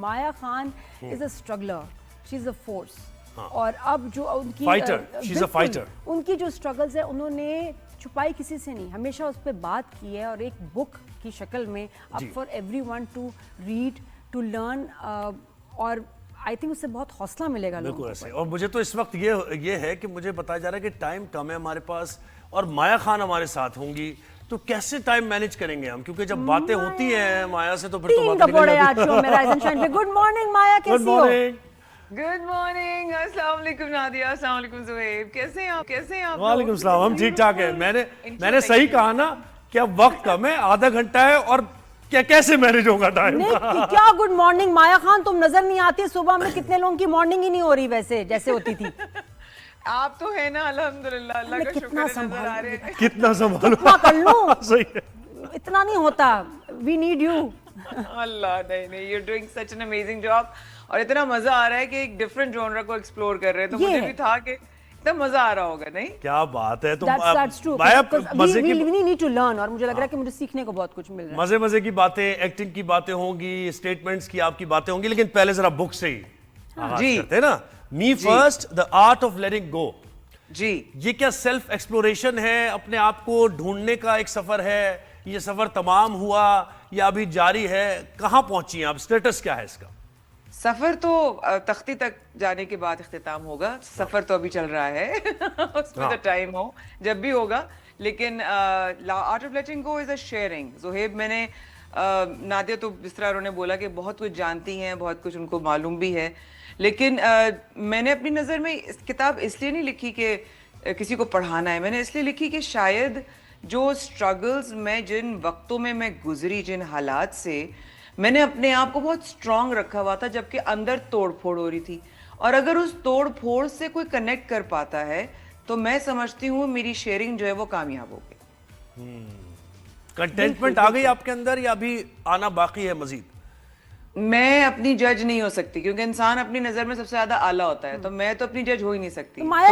Maya Khan is a اسٹرگلر, she is a force. اور اب جو ان کی ان کی جو اسٹرگلز ہے انہوں نے چھپائی کسی سے نہیں, ہمیشہ اس پہ بات کی ہے, اور ایک بک کی شکل میں اب for every one to read, to learn, اور آئی تھنک اس سے بہت حوصلہ ملے گا. بالکل ایسے. اور مجھے تو اس وقت یہ ہے کہ مجھے بتایا جا رہا ہے کہ ٹائم کم ہے ہمارے پاس, اور مایا خان ہمارے ساتھ ہوں گی, تو کیسے ٹائم مینیج کریں گے ہم, کیونکہ جب باتیں ہوتی ہیں مایا سے تو پھر تو باتیں نکل جاتی ہیں. گڈ مارننگ مایا, کیسی ہو؟ گڈ مارننگ, السلام علیکم نادیہ, السلام علیکم زہیب, کیسے ہیں آپ؟ کیسے ہیں آپ؟ وعلیکم السلام, ہم ٹھیک ٹھاک ہیں. میں نے صحیح کہا نا کہ اب وقت کم ہے, آدھا گھنٹہ ہے, اور کیسے مینیج ہوگا ٹائم؟ کیا گڈ مارننگ مایا خان, تم نظر نہیں آتی صبح میں, کتنے لوگوں کی مارننگ ہی نہیں ہو رہی ویسے جیسے ہوتی تھی. آپ تو ہے نا, الحمدللہ, اللہ کا شکر ہے, نظر آ رہے ہیں. کتنا سنبھالو, کر لوں, صحیح ہے, اتنا نہیں ہوتا, وی نیڈ یو. اللہ, نہیں, you doing such an amazing job, اور اتنا مزہ آ رہا ہے کہ ایک ڈفرنٹ جانرا کو ایکسپلور کر رہے ہیں, تو مجھے بھی تھا کہ اتنا مزہ آ رہا ہوگا. نہیں, کیا بات ہے. اور مجھے لگ رہا ہے کہ مجھے سیکھنے کو بہت کچھ مل رہا ہے. مزے کی باتیں, ایکٹنگ کی باتیں ہوں گی, اسٹیٹمنٹس کی آپ کی باتیں ہوں گی, لیکن پہلے ذرا بک سے ہی آغاز کرتے ہیں نا. Me first, the art of letting go. جی, یہ کیا سیلف ایکسپلوریشن ہے, اپنے آپ کو ڈھونڈنے کا ایک سفر ہے, یہ سفر تمام ہوا یا ابھی جاری ہے, کہاں پہنچی ہیں آپ, سٹیٹس کیا ہے اس کا؟ سفر تو تختی تک جانے کے بعد اختتام ہوگا, سفر تو ابھی چل رہا ہے, اس میں تو ٹائم ہو جب بھی ہوگا. لیکن art of letting go is a sharing. Zohaib, میں نے, نادیہ تو جس طرح انہوں نے بولا کہ بہت کچھ جانتی ہیں, بہت کچھ ان کو معلوم بھی ہے, لیکن میں نے اپنی نظر میں اس کتاب اس لیے نہیں لکھی کہ کسی کو پڑھانا ہے, میں نے اس لیے لکھی کہ شاید جو اسٹرگلز میں جن وقتوں میں گزری, جن حالات سے میں نے اپنے آپ کو بہت اسٹرانگ رکھا ہوا تھا, جبکہ اندر توڑ پھوڑ ہو رہی تھی, اور اگر اس توڑ پھوڑ سے کوئی کنیکٹ کر پاتا ہے تو میں سمجھتی ہوں میری شیئرنگ جو ہے وہ کامیاب ہو گئی. کنٹینٹمنٹ آ گئی آپ کے اندر یا ابھی آنا باقی ہے مزید؟ میں اپنی جج نہیں ہو سکتی, کیونکہ انسان اپنی نظر میں سب سے زیادہ اعلیٰ ہوتا ہے, تو میں تو اپنی جج ہو ہی نہیں سکتی. مایا,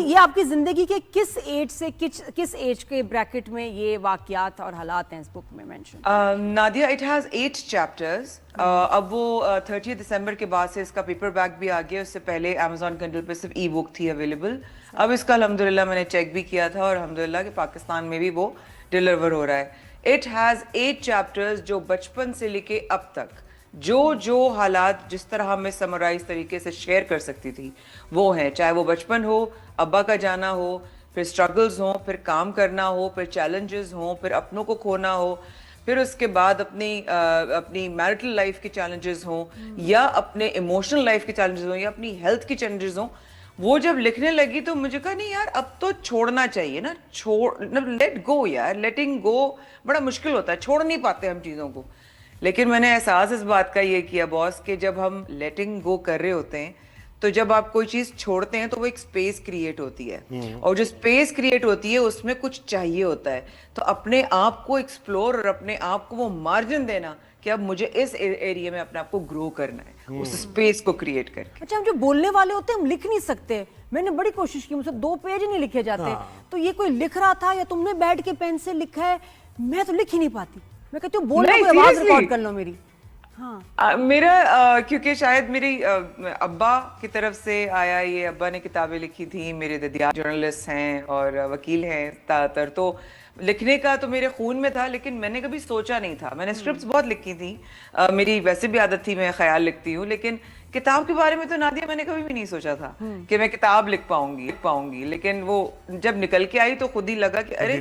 یہ آپ کی زندگی کے کس ایج سے کس ایج کے بریکٹ میں یہ واقعات اور حالات ہیں اس بک میں mention? Nadia, it has 8 chapters. اب وہ 30 دسمبر کے بعد سے اس کا پیپر بیک بھی آ گیا, اس سے پہلے Amazon Kindle پہ صرف ای بک تھی اویلیبل. اب اس کا الحمدللہ میں نے چیک بھی کیا تھا, اور الحمدللہ کہ پاکستان میں بھی وہ ڈیلیور ہو رہا ہے. اٹ ہیز 8 چیپٹرز جو بچپن سے لے کے اب تک جو حالات جس طرح ہمیں سمرائز طریقے سے شیئر کر سکتی تھی وہ ہیں, چاہے وہ بچپن ہو, ابا کا جانا ہو, پھر سٹرگلز ہوں, پھر کام کرنا ہو, پھر چیلنجز ہوں, پھر اپنوں کو کھونا ہو, پھر اس کے بعد اپنی میرٹل لائف کے چیلنجز ہوں, یا اپنے ایموشنل لائف کے چیلنجز ہوں, یا اپنی ہیلتھ کی چیلنجز ہوں. وہ جب لکھنے لگی تو مجھے کہا نہیں یار, اب تو چھوڑنا چاہیے نا, لیٹ گو یار. لیٹنگ گو بڑا مشکل ہوتا ہے, چھوڑ نہیں پاتے ہم چیزوں کو. لیکن میں نے احساس اس بات کا یہ کیا باس, کہ جب ہم لیٹنگ گو کر رہے ہوتے ہیں تو جب آپ کوئی چیز چھوڑتے ہیں تو وہ ایک سپیس کریٹ ہوتی ہے, اور جو سپیس کریٹ ہوتی ہے اس میں کچھ چاہیے ہوتا ہے. تو اپنے آپ کو ایکسپلور اور اپنے آپ کو وہ مارجن دینا کہ اب مجھے اس ایریا میں اپنے آپ کو گرو کرنا ہے, اس سپیس کو کریٹ کر کے. اچھا, ہم جو بولنے والے ہوتے ہیں ہم لکھ نہیں سکتے. میں نے بڑی کوشش کی, مجھ سے 2 پیج نہیں لکھے جاتے. تو یہ کوئی لکھ رہا تھا یا تم نے بیٹھ کے پین سے لکھا ہے؟ میں تو لکھ ہی نہیں پاتی. میں کہتی ہوں بولنے کو آواز ریکارڈ کر لو میری. میرا کیونکہ شاید میری ابا کی طرف سے آیا یہ, ابا نے کتابیں لکھی تھیں, میرے دادیا جرنلسٹ ہیں اور وکیل ہیں زیادہ تر, تو لکھنے کا تو میرے خون میں تھا, لیکن میں نے کبھی سوچا نہیں تھا. میں نے اسکرپٹس بہت لکھی تھیں, میری ویسے بھی عادت تھی, میں خیال لکھتی ہوں, لیکن کتاب کے بارے میں تو نادیہ میں نے کبھی بھی نہیں سوچا تھا کہ میں کتاب لکھ پاؤں گی. لیکن وہ جب نکل کے آئی تو خود ہی لگا کہ ارے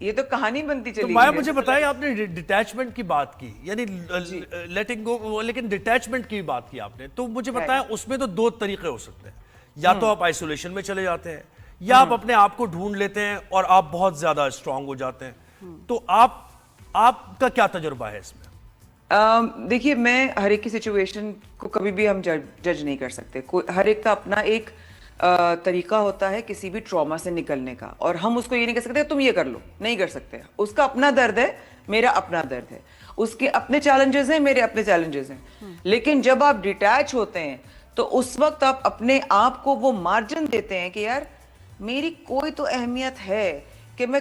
یہ تو کہانی بنتی چلی. مایا, مجھے بتائیں, آپ نے ڈیٹیچمنٹ کی بات کی, یعنی لیٹنگ گو, لیکن ڈیٹیچمنٹ کی بات کی آپ نے, تو مجھے بتائیں اس میں تو 2 طریقے ہو سکتے ہیں. یا تو آپ آئسولیشن میں چلے جاتے ہیں, یا آپ اپنے آپ کو ڈھونڈ لیتے ہیں اور آپ بہت زیادہ اسٹرانگ ہو جاتے ہیں. تو آپ کا کیا تجربہ ہے اس میں؟ دیکھیے, میں ہر ایک کی سچویشن کو کبھی بھی ہم جج نہیں کر سکتے. ہر ایک کا اپنا ایک طریقہ ہوتا ہے کسی بھی ٹراما سے نکلنے کا, اور ہم اس کو یہ نہیں کہہ سکتے تم یہ کر لو, نہیں کر سکتے. اس کا اپنا درد ہے, میرا اپنا درد ہے, اس کے اپنے چیلنجز ہیں, میرے اپنے چیلنجز ہیں. لیکن جب آپ ڈیٹیچ ہوتے ہیں تو اس وقت آپ اپنے آپ کو وہ مارجن دیتے ہیں کہ یار میری کوئی تو اہمیت ہے کہ میں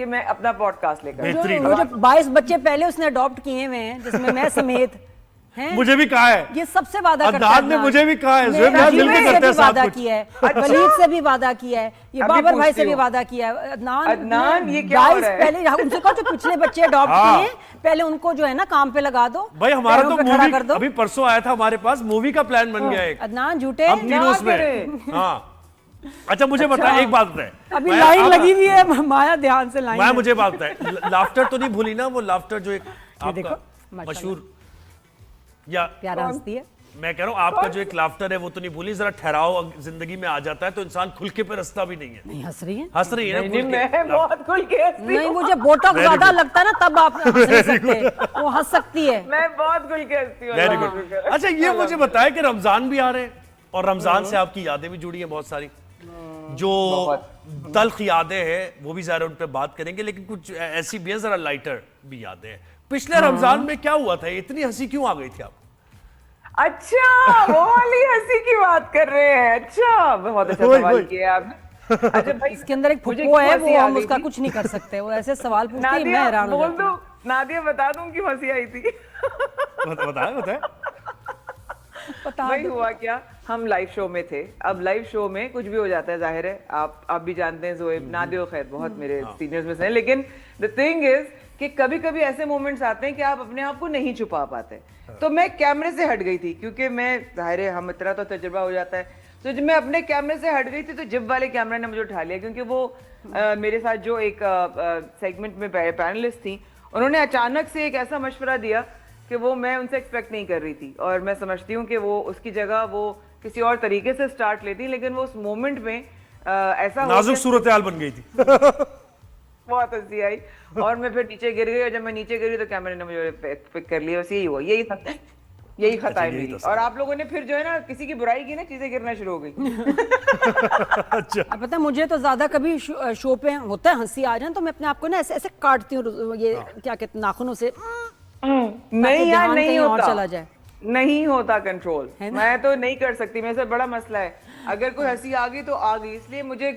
کہ میں اپنا پوڈ کاسٹ لے کر وہ جو 22 بچے پہلے اس نے اڈاپٹ کیے ہوئے ہیں جس میں سمیت ہیں, مجھے بھی کہا ہے, یہ سب سے وعدہ کرتا ہے. عدنان نے مجھے بھی کہا ہے, زویب یار مل کے کرتے ہیں ساتھ کچھ. کیا ہے, ولید سے بھی وعدہ کیا ہے, یہ بابر بھائی سے بھی وعدہ کیا ہے. عدنان یہ کیا ہو رہا ہے؟ پہلے ان سے کہو جو پچھلے بچے اڈاپٹ کیے ہیں پہلے ان کو جو ہے نا کام پہ لگا دو. بھائی ہمارا تو مووی ابھی پرسوں آیا تھا ہمارے پاس, مووی کا پلان بن گیا ہے. عدنان جھوٹے ہم تینوں اس میں. ہاں اچھا مجھے بتا, ایک بات بتائے, ابھی لائن لگی ہوئی ہے مایا دھیان سے لائن. میں مجھے بات بتائے, لافٹر تو نہیں بھولی نا, وہ لافٹر جو ایک آپ کا مشہور یا پیارا ہنستی ہے, میں کہہ رہا ہوں آپ کا جو ایک لافٹر ہے وہ تو نہیں بھولی. ذرا ٹھہراؤ زندگی میں آ جاتا ہے تو انسان کھل کے پہ رستہ بھی نہیں ہے. نہیں ہنس رہی ہے, ہنس رہی ہے میں بہت کھل کے ہنستی نہیں مجھے بوٹاکس زیادہ لگتا ہے نا تب آپ ہنس نہیں سکتے, وہ ہنس سکتی ہے. میں بہت کھل کے ہنستی ہوں. Very good. اچھا یہ مجھے بتائے کہ رمضان بھی آ رہے ہیں اور رمضان سے آپ کی یادیں بھی جڑی ہیں بہت ساری, جو تلخ یادیں ہیں وہ بھی ظاہر ان پہ بات کریں گے, لیکن کچھ ایسی بھی ہیں ذرا لائٹر بھی یادیں ہیں. پچھلے رمضان میں کیا ہوا تھا, اتنی ہنسی کیوں آ گئی تھی آپ؟ اچھا وہ والی ہنسی کی بات کر رہے ہیں. اچھا بہت اچھا سوال کیا آپ نے. اچھا بھائی اس کے اندر ایک پھپھو ہے, وہ ہم اس کا کچھ نہیں کر سکتے, وہ ایسے سوال پوچھتی ہے میں حیران ہو جاتی ہوں. نادیہ بتا دوں کیوں ہنسی آئی تھی. بتائیں. وہی ہوا کیا, ہم لائیو شو میں تھے. اب لائیو شو میں کچھ بھی ہو جاتا ہے, ظاہر ہے آپ بھی جانتے ہیں, زویب نادیہ خیر بہت میرے سینئرز میں سے ہیں, لیکن the thing is کہ کبھی کبھی ایسے مومنٹس آتے ہیں کہ آپ اپنے آپ کو نہیں چھپا پاتے. تو میں کیمرے سے ہٹ گئی تھی, کیونکہ میں ظاہر ہے ہم اتنا تو تجربہ ہو جاتا ہے, تو جب میں اپنے کیمرے سے ہٹ گئی تھی تو جب والے کیمرے نے مجھے اٹھا لیا, کیونکہ وہ میرے ساتھ جو ایک سیگمنٹ میں پینلسٹ تھیں, انہوں نے اچانک سے ایک ایسا مشورہ دیا کہ وہ میں ان سے ایکسپیکٹ نہیں کر رہی تھی, اور میں سمجھتی ہوں کہ وہ اس کی جگہ وہ کسی اور طریقے سے سٹارٹ لیتی, لیکن وہ اس مومنٹ میں ایسا نازک صورتحال بن گئی تھی. بہت ہنسی آئی اور میں پھر نیچے گر گئی, اور جب میں نیچے گری تو کیمرے نے مجھے پک کر لیا. بس یہی ہوا, یہی خطا ہے میری. اور آپ لوگوں نے پھر جو ہے نا کسی کی برائی کی نا, چیزیں گرنا شروع ہو گئی. پتہ مجھے تو زیادہ کبھی شو پہ ہوتا ہے ہنسی آ جائے تو میں اپنے آپ کو نا ایسے ایسے کاٹتی ہوں, یہ کیا کہتے ہیں ناخنوں سے, نہیں یار نہیں ہوتا, چلا جائے نہیں ہوتا کنٹرول. میں تو نہیں کر سکتی, میرے سے بڑا مسئلہ ہے. اگر کوئی ہنسی آ گئی تو آ گئی, اس لیے مجھے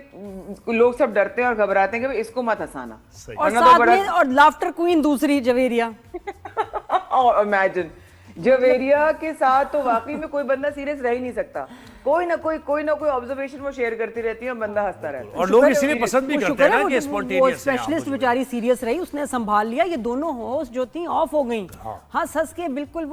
لوگ سب ڈرتے ہیں اور گھبراتے ہیں کہ اس کو مت ہنسانا. اور ساتھ میں اور لافٹر کوئین دوسری جویریہ, امیجن جویریہ کے ساتھ تو واقعی میں کوئی بندہ سیریس رہ ہی نہیں سکتا. کوئی نہ کوئی آبزرویشن وہ شیئر کرتی رہتی ہے اور بندہ ہنستا رہتا ہے. اور لوگ اسی لیے پسند بھی کرتے ہیں نا کہ اسپونٹینیس ہے. اسپیشلسٹ بیچاری سیریس رہی, اس نے سنبھال لیا. یہ دونوں ہوسٹ جو تھیں آف ہو گئیں, ہنس کے بالکل.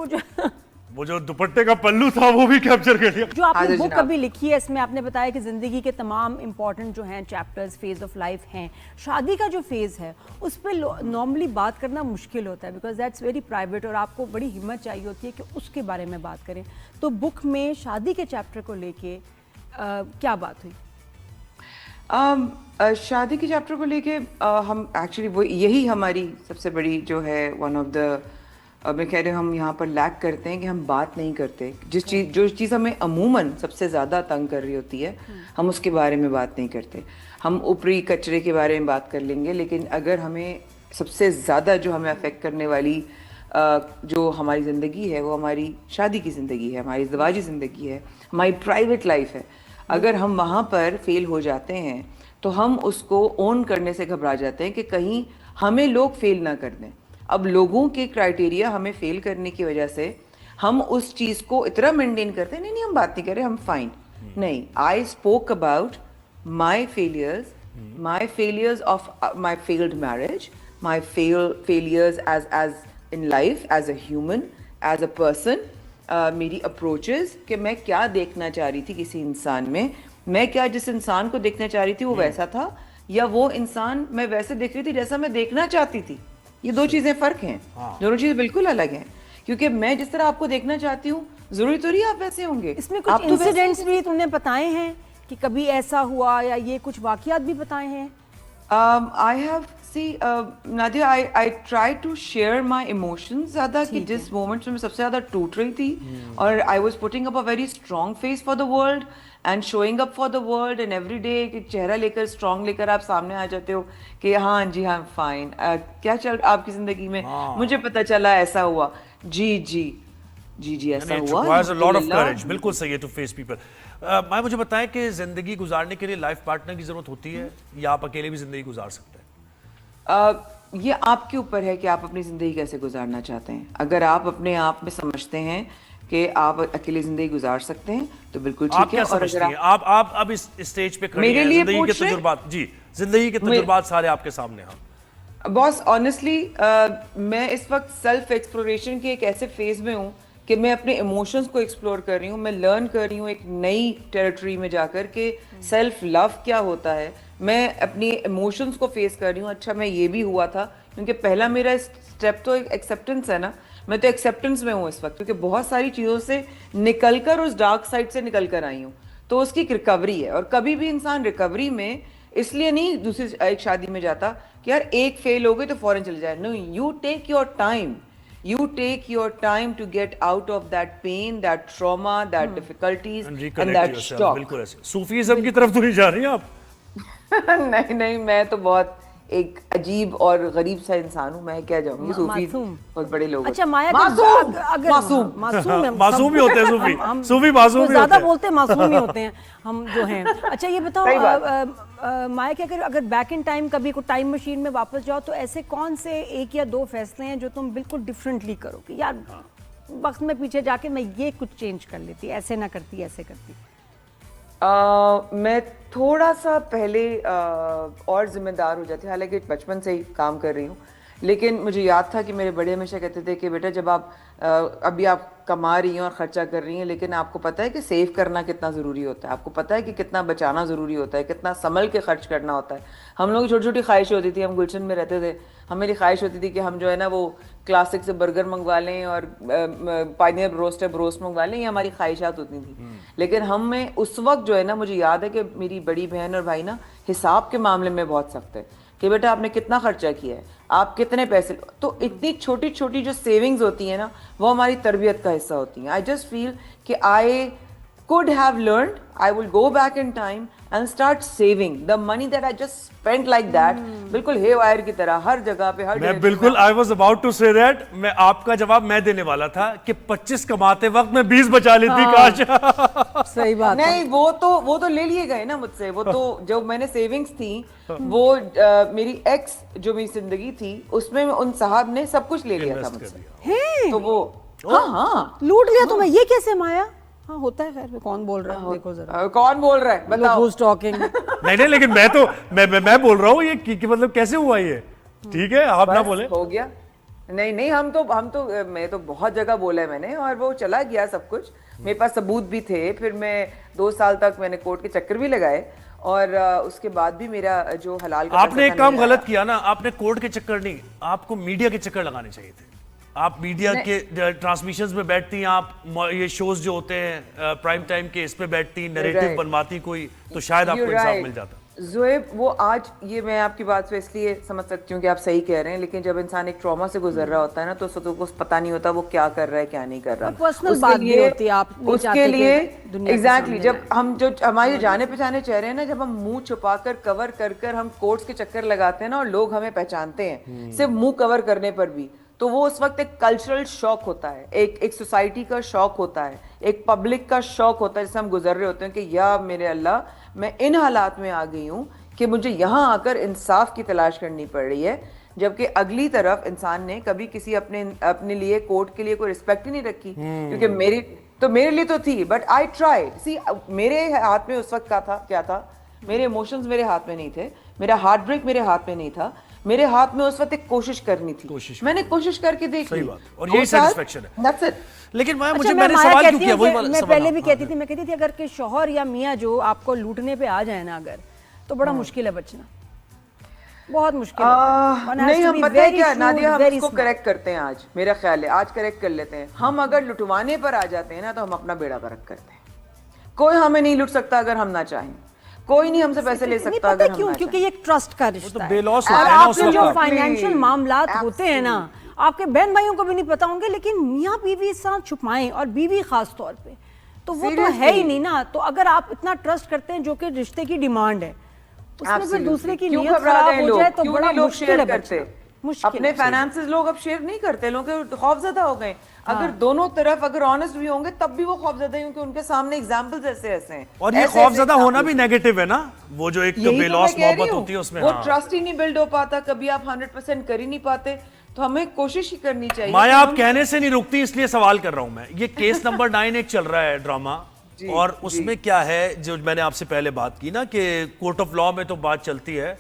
وہ جو دوپٹے کا پلو تھا وہ بھی کیپچر کر لیا. جو آپ نے بک ابھی لکھی ہے, اس میں آپ نے بتایا کہ زندگی کے تمام امپورٹنٹ جو ہیں چیپٹرز فیز آف لائف ہیں. شادی کا جو فیز ہے اس پہ نارملی بات کرنا مشکل ہوتا ہے, بیکاز دیٹس ویری پرائیویٹ, اور آپ کو بڑی ہمت چاہیے ہوتی ہے کہ اس کے بارے میں بات کریں. تو بک میں شادی کے چیپٹر کو لے کے کیا بات ہوئی؟ شادی کے چیپٹر کو لے کے ہم ایکچولی وہ یہی ہماری سب سے بڑی جو ہے ون آف دا, میں کہہ رہے ہم یہاں پر لیک کرتے ہیں کہ ہم بات نہیں کرتے. جو چیز ہمیں عموماً سب سے زیادہ تنگ کر رہی ہوتی ہے, ہم اس کے بارے میں بات نہیں کرتے. ہم اوپری کچرے کے بارے میں بات کر لیں گے, لیکن اگر ہمیں سب سے زیادہ جو ہمیں افیکٹ کرنے والی جو ہماری زندگی ہے وہ ہماری شادی کی زندگی ہے, ہماری ازدواجی زندگی ہے, ہماری پرائیویٹ لائف ہے. اگر ہم وہاں پر فیل ہو جاتے ہیں تو ہم اس کو اون کرنے سے گھبرا جاتے ہیں کہ کہیں ہمیں لوگ فیل نہ کر دیں. اب لوگوں کے کرائٹیریا ہمیں فیل کرنے کی وجہ سے ہم اس چیز کو اتنا مینٹین کرتے ہیں, نہیں ہم بات نہیں کر رہے, ہم فائن نہیں. I spoke about my failures of my field marriage, my failures as in life, as a human, as a person, میری اپروچز کہ میں کیا دیکھنا چاہ رہی تھی کسی انسان میں کیا جس انسان کو دیکھنا چاہ رہی تھی وہ ویسا تھا, یا وہ انسان میں ویسے دیکھ رہی تھی جیسا میں دیکھنا چاہتی تھی. یہ دو چیزیں فرق ہیں, دونوں چیزیں بالکل الگ ہیں. کیونکہ میں جس طرح آپ کو دیکھنا چاہتی ہوں ضروری تو نہیں آپ ویسے ہوں گے. اس میں کچھ انسیڈنٹس بھی تم نے بتائے ہیں کہ کبھی ایسا ہوا, یا یہ کچھ واقعات بھی بتائے ہیں؟ I have Nadia, I try to share my emotions زیادہ, کہ جس مومنٹ میں سب سے زیادہ ٹوٹ رہی تھی, اور I was putting up a very strong face for the world and showing up for the world, and every day ایک چہرہ لے کر اسٹرانگ لے کر آپ سامنے آ جاتے ہو کہ ہاں جی ہاں فائن, کیا چل آپ کی زندگی میں, مجھے پتا چلا ایسا ہوا, جی ایسا ہوا. بالکل صحیح ہے ٹو فیس پیپل. میں مجھے بتائیں کہ زندگی گزارنے کے لیے لائف پارٹنر کی ضرورت ہوتی ہے, یا آپ اکیلے بھی زندگی گزار سکتے ہیں؟ یہ آپ کے اوپر ہے کہ آپ اپنی زندگی کیسے گزارنا چاہتے ہیں. اگر آپ اپنے آپ میں سمجھتے ہیں کہ آپ اکیلی زندگی گزار سکتے ہیں تو بالکل ٹھیک ہے. اور اگر آپ اب اس اسٹیج پہ کھڑی ہیں, زندگی کے تجربات, جی زندگی کے تجربات سارے آپ کے سامنے ہیں. باس آنیسٹلی میں اس وقت سیلف ایکسپلوریشن کے ایک ایسے فیز میں ہوں کہ میں اپنے ایموشنز کو ایکسپلور کر رہی ہوں. میں لرن کر رہی ہوں ایک نئی ٹیریٹری میں جا کر کہ سیلف لو کیا ہوتا ہے. میں اپنی ایموشنز کو فیس کر رہی ہوں. اچھا میں یہ بھی ہوا تھا, کیونکہ پہلا میرا اسٹیپ تو ایکسیپٹنس ہے نا. میں تو ایکسیپٹنس میں ہوں اس وقت, کیونکہ بہت ساری چیزوں سے نکل کر اس ڈارک سائڈ سے نکل کر آئی ہوں. تو اس کی ایک ریکوری ہے. اور کبھی بھی انسان ریکوری میں اس لیے نہیں دوسری ایک شادی میں جاتا کہ یار ایک فیل ہو گئی تو فوراً چلے جائے. No, you take your time. You take your time to get out of that pain, that trauma, that difficulties and that shock. بالکل ایسے صوفیزم کی طرف تو نہیں جا رہی ہیں آپ؟ نہیں, میں تو بہت ایک عجیب اور غریب سا انسان ہوں. میں کیا جاؤں گی, صوفی بہت بڑے لوگ. اچھا مایا, معصوم ہی ہوتے ہیں صوفی معصوم ہی زیادہ بولتے ہیں, معصوم ہی ہوتے ہیں ہم جو ہیں. اچھا یہ بتاؤ مایا کہ اگر بیک ان ٹائم کبھی کو ٹائم مشین میں واپس جاؤ تو ایسے کون سے ایک یا دو فیصلے ہیں جو تم بالکل ڈفرینٹلی کرو کہ یار وقت میں پیچھے جا کے میں یہ کچھ چینج کر لیتی, ایسے نہ کرتی, ایسے کرتی؟ میں تھوڑا سا پہلے اور ذمہ دار ہو جاتی, حالانکہ بچپن سے ہی کام کر رہی ہوں. لیکن مجھے یاد تھا کہ میرے بڑے ہمیشہ کہتے تھے کہ بیٹا جب آپ ابھی آپ کما رہی ہیں اور خرچہ کر رہی ہیں, لیکن آپ کو پتہ ہے کہ سیو کرنا کتنا ضروری ہوتا ہے, آپ کو پتہ ہے کہ کتنا بچانا ضروری ہوتا ہے, کتنا سنبھل کے خرچ کرنا ہوتا ہے. ہم لوگوں کی چھوٹی چھوٹی خواہشیں ہوتی تھی, ہم گلشن میں رہتے تھے, ہماری خواہش ہوتی تھی کہ ہم جو ہے نا وہ کلاسک سے برگر منگوا لیں اور پائنیئر روسٹ منگوا لیں, یہ ہماری خواہشات ہوتی تھیں. لیکن ہم میں اس وقت جو ہے نا, مجھے یاد ہے کہ میری بڑی بہن اور بھائی نا حساب کے معاملے میں بہت سخت ہے کہ بیٹا آپ نے کتنا خرچہ کیا ہے, آپ کتنے پیسے. تو اتنی چھوٹی چھوٹی جو سیونگز ہوتی ہیں نا وہ ہماری تربیت کا حصہ ہوتی ہیں. آئی جسٹ فیل کہ آئی could have learned, I will go back in time and start saving the money that I just spent like that, بالکل ہے وائر کی طرح ہر جگہ پہ, ہر میں بالکل I was about to say that, میں آپ کا جواب میں دینے والا تھا کہ 25 کماتے وقت میں 20 بچا لیتی کاش. صحیح بات نہیں, وہ تو لے لیے گئے نا مجھ سے. وہ تو جو میں نے سیونگز تھی وہ میری ایکس جو میری زندگی تھی اس میں ان صاحب نے سب کچھ لے لیا تھا مجھ سے. تو وہ ہاں لوٹ لیا تمہیں, یہ کیسے مایا؟ ہاں ہوتا ہے. خیر کون بول رہا ہے, دیکھو ذرا کون بول رہا ہے بتاؤ. who's talking؟ نہیں لیکن میں بول رہا ہوں یہ کہ مطلب کیسے ہوا یہ. ٹھیک ہے آپ نہ بولیں. ہو گیا. نہیں ہم تو میں تو بہت جگہ بولا ہے میں نے, اور وہ چلا گیا سب کچھ. میرے پاس ثبوت بھی تھے. پھر میں 2 سال تک میں نے کورٹ کے چکر بھی لگائے, اور اس کے بعد بھی میرا جو حلال کا آپ نے ایک کام غلط کیا نا, آپ نے کورٹ کے چکر نہیں, آپ کو میڈیا کے چکر لگانے چاہیے تھے. آپ میڈیا کے ٹرانسمیشنز میں بیٹھتی ہیں, آپ یہ شوز جو ہوتے ہیں پرائم ٹائم کے اس پہ بیٹھتی, نیریٹو بنواتی کوئی, تو شاید آپ کو انصاف مل جاتا. زویب وہ آج یہ میں آپ کی بات سے اس لیے سمجھ سکتی ہوں کہ آپ صحیح کہہ رہے ہیں, لیکن جب انسان ایک ٹراما سے گزر رہا ہوتا ہے نا تو اس کو پتہ نہیں ہوتا وہ کیا کر رہا ہے کیا نہیں کر رہا. اس کے لیے ایگزیکٹلی جب ہم جو ہمارے جانے پہچانے چہرے ہیں نا, جب ہم منہ چھپا کر کور کر ہم کورٹس کے چکر لگاتے ہیں نا اور لوگ ہمیں پہچانتے ہیں صرف منہ کور کرنے پر بھی, تو وہ اس وقت ایک کلچرل شوق ہوتا ہے, ایک سوسائٹی کا شوق ہوتا ہے, ایک پبلک کا شوق ہوتا ہے جس سے ہم گزر رہے ہوتے ہیں کہ یا میرے اللہ میں ان حالات میں آ گئی ہوں کہ مجھے یہاں آ کر انصاف کی تلاش کرنی پڑ رہی ہے. جبکہ اگلی طرف انسان نے کبھی کسی اپنے لیے کورٹ کے لیے کوئی رسپیکٹ ہی نہیں رکھی, کیونکہ میرے لیے تو تھی, بٹ آئی ٹرائیڈ. سی میرے ہاتھ میں اس وقت کیا تھا, میرے ایموشنز میرے ہاتھ میں نہیں تھے, میرا ہارٹ بریک میرے ہاتھ میں نہیں تھا, میرے ہاتھ میں اس وقت ایک کوشش کرنی تھی. میں نے کوشش کر کے دیکھی, اور یہی سیٹسفیکشن ہے. That's it. لیکن میں نے سوال کیوں کیا, میں پہلے بھی کہتی تھی اگر کہ شوہر یا میاں جو آپ کو لوٹنے پہ آ جائے نا اگر, تو بڑا مشکل ہے بچنا, بہت مشکل ہے. نہیں ہم پتہ ہے کیا نادیہ, ہم اس کو کریکٹ کرتے ہیں آج, میرا خیال ہے آج کریکٹ کر لیتے ہیں. ہم اگر لٹوانے پر آ جاتے ہیں نا تو ہم اپنا بیڑا غرق کرتے ہیں. کوئی ہمیں نہیں لٹ سکتا اگر ہم نہ چاہیں, کوئی نہیں ہم سے پیسے لے سکتا اگر ہم نہ چاہیں. کیونکہ یہ ایک ٹرسٹ کا رشتہ ہے. آپ کے جو فائنینشیل معاملات ہوتے ہیں نا, آپ کے بہن بھائیوں کو بھی نہیں پتا ہوں گے, لیکن میاں بیوی ساتھ چھپائیں, اور بیوی خاص طور پہ, تو وہ تو ہے ہی نہیں نا. تو اگر آپ اتنا ٹرسٹ کرتے ہیں جو کہ رشتے کی ڈیمانڈ ہے, اس میں پھر دوسرے کی نیت خراب ہو جائے تو بڑا مشکل ہے. اپنے فائنانسز لوگ اب شیئر نہیں کرتے, لوگ خوف زدہ ہو گئے. اگر دونوں طرف اگر آنےسٹ بھی ہوں گے تب بھی وہ خوفزدہ ہیں کیونکہ ان کے سامنے ایگزامپلز ایسے ہیں. اور یہ خوفزدہ ہونا بھی نیگیٹو ہے نا, وہ جو ایک بے لوس محبت ہوتی ہے اس میں, وہ ٹرسٹ ہی نہیں بلڈ ہو پاتا, کبھی آپ 100% کر ہی نہیں پاتے. تو ہمیں کوشش ہی کرنی چاہیے. مایا آپ کہنے سے نہیں رکتی, اس لیے سوال کر رہا ہوں میں. یہ کیس نمبر 9 ایک چل رہا ہے ڈرامہ, اور اس میں کیا ہے جو میں نے آپ سے پہلے بات کی نا کہ کورٹ آف لا میں تو بات چلتی ہے,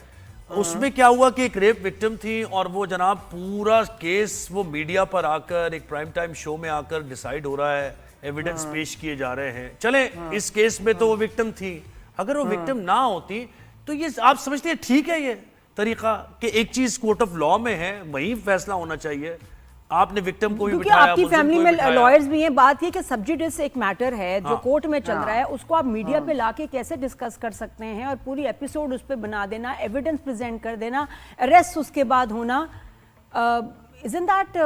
اس میں کیا ہوا کہ ایک ریپ وکٹم تھی اور وہ جناب پورا کیس وہ میڈیا پر آ کر ایک پرائم ٹائم شو میں آ کر ڈیسائیڈ ہو رہا ہے, ایویڈنس پیش کیے جا رہے ہیں. چلیں اس کیس میں تو وہ وکٹم تھی, اگر وہ وکٹم نہ ہوتی تو یہ آپ سمجھتے ہیں ٹھیک ہے یہ طریقہ کہ ایک چیز کورٹ آف لا میں ہے وہیں فیصلہ ہونا چاہیے, آپ نے وکٹم کو بھی کیونکہ بٹھایا, آپ کی فیملی میں لائرز بھی ہیں, بات یہ کہ سبجیڈس ایک میٹر ہے جو کورٹ میں چل رہا ہے, اس کو آپ میڈیا پہ لا کے کیسے ڈسکس کر سکتے ہیں اور پوری ایپیسوڈ اس پہ بنا دینا, ایویڈنس پریزنٹ کر دینا, اریسٹ اس کے بعد ہونا, isn't that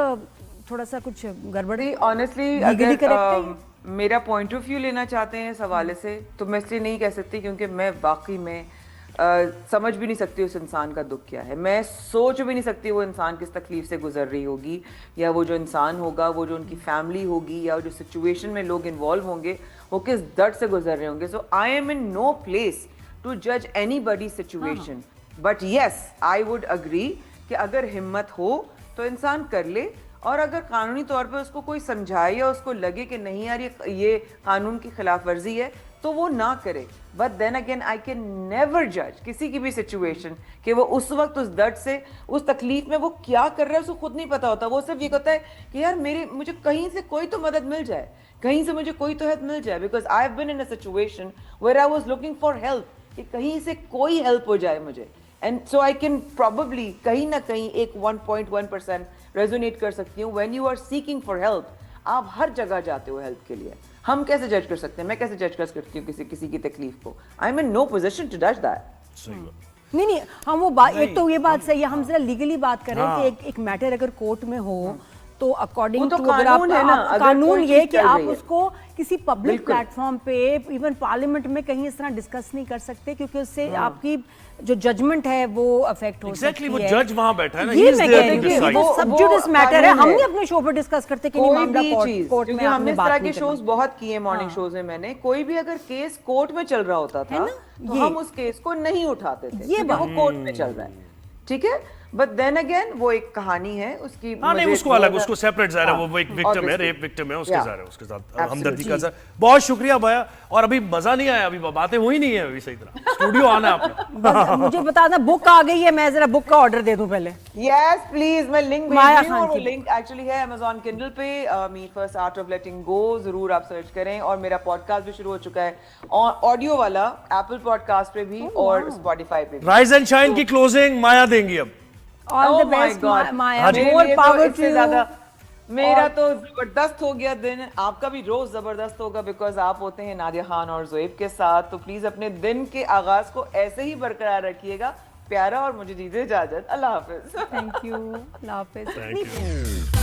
تھوڑا سا کچھ گڑبڑ ہے؟ آنیسٹلی اگر میرا پوائنٹ آف ویو لینا چاہتے ہیں اس حوالے سے تو میں اس لیے نہیں کہہ سکتی کیونکہ میں واقعی میں سمجھ بھی نہیں سکتی اس انسان کا دکھ کیا ہے, میں سوچ بھی نہیں سکتی وہ انسان کس تکلیف سے گزر رہی ہوگی, یا وہ جو انسان ہوگا, وہ جو ان کی فیملی ہوگی, یا جو سچویشن میں لوگ انوالو ہوں گے وہ کس درد سے گزر رہے ہوں گے. So I am in no place to جج anybody situation, but yes I would agree کہ اگر ہمت ہو تو انسان کر لے, اور اگر قانونی طور پہ اس کو کوئی سمجھائے یا اس کو لگے کہ نہیں یار یہ قانون کی خلاف ورزی ہے تو وہ نہ کرے. But then again I can never جج کسی کی بھی سچویشن کہ وہ اس وقت اس درد سے اس تکلیف میں وہ کیا کر رہا ہے اس کو خود نہیں پتا ہوتا. وہ صرف یہ کہتا ہے کہ یار مجھے کہیں سے کوئی تو مدد مل جائے, کہیں سے مجھے کوئی تو ہیلپ مل جائے, because I have been in a situation where I was looking for help کہ کہیں سے کوئی ہیلپ ہو جائے مجھے. And so I can probably کہیں نہ کہیں ایک 1.1% ریزونیٹ کر سکتی ہوں. When you are seeking for help آپ ہر جگہ جاتے ہو ہیلپ کے لیے. ہم کیسے جج کر سکتے ہیں, میں کیسے جج کر سکتی ہوں کسی کی تکلیف کو. I am in no position to جج دیٹ. نہیں ہم وہ بات, ایک تو یہ بات صحیح ہے, ہم ذرا لیگلی بات کر رہے ہیں کہ ایک میٹر اگر کورٹ میں ہو تو اکارڈنگ ٹو قانون یہ کہ آپ اس کو کسی پبلک پلیٹ فارم پہ ایون پارلیمنٹ میں کہیں اس طرح ڈسکس نہیں کر سکتے کیونکہ اس سے آپ کی جو ججمنٹ ہے وہ افیکٹ ہو سکتی ہے. وہ جج وہاں بیٹھا ہے نا, یہ میں کہہ رہی ہوں وہ سبجوڈس میٹر ہے. ہم نے اپنے شو پہ ڈسکس کرتے کہ نہیں معاملہ کورٹ میں, ہم نے اس طرح کے شوز بہت کیے مارننگ شوز میں. میں نے کوئی بھی اگر کیس کورٹ میں چل رہا ہوتا تھا تو ہم اس کیس کو نہیں اٹھاتے تھے, یہ وہ کورٹ میں چل رہا ہے, ٹھیک ہے. بٹ دین اگین وہ ایک کہانی ہے اس کی, نہیں اس کو الگ, اس کو سیپریٹ ظاہر ہے, وہ ایک وکٹم ہے, ریپ وکٹم ہے, اس کے ظاہر ہے اس کے ساتھ ہمدردی کا ظاہر. بہت شکریہ بھایا, اور ابھی مزہ نہیں آیا, ابھی باتیں ہوئی نہیں ہیں ابھی صحیح طرح, اسٹوڈیو آنا ہے اپنا. مجھے بتا دیں بک آ گئی ہے, میں ذرا بک کا آرڈر دے دوں پہلے. یس پلیز, میں لنک بھیج رہی ہوں, وہ لنک ایکچولی ہے Amazon Kindle پہ, me first art of letting گو, ضرور آپ سرچ کریں. اور میرا پوڈ کاسٹ بھی شروع ہو چکا ہے آڈیو والا, ایپل پوڈ کاسٹ پہ بھی اور اسپوٹیفائی پہ بھی. رائز اینڈ شائن کی کلوزنگ مایا دیں گی اب. All the best, Maya. More power to you. میرا تو زبردست ہو گیا دن, آپ کا بھی روز زبردست ہوگا بیکاز آپ ہوتے ہیں نادیہ خان اور زویب کے ساتھ. تو پلیز اپنے دن کے آغاز کو ایسے ہی برقرار رکھیے گا پیارا, اور مجھے دیجیے اجازت. اللہ حافظ. Thank you. اللہ حافظ.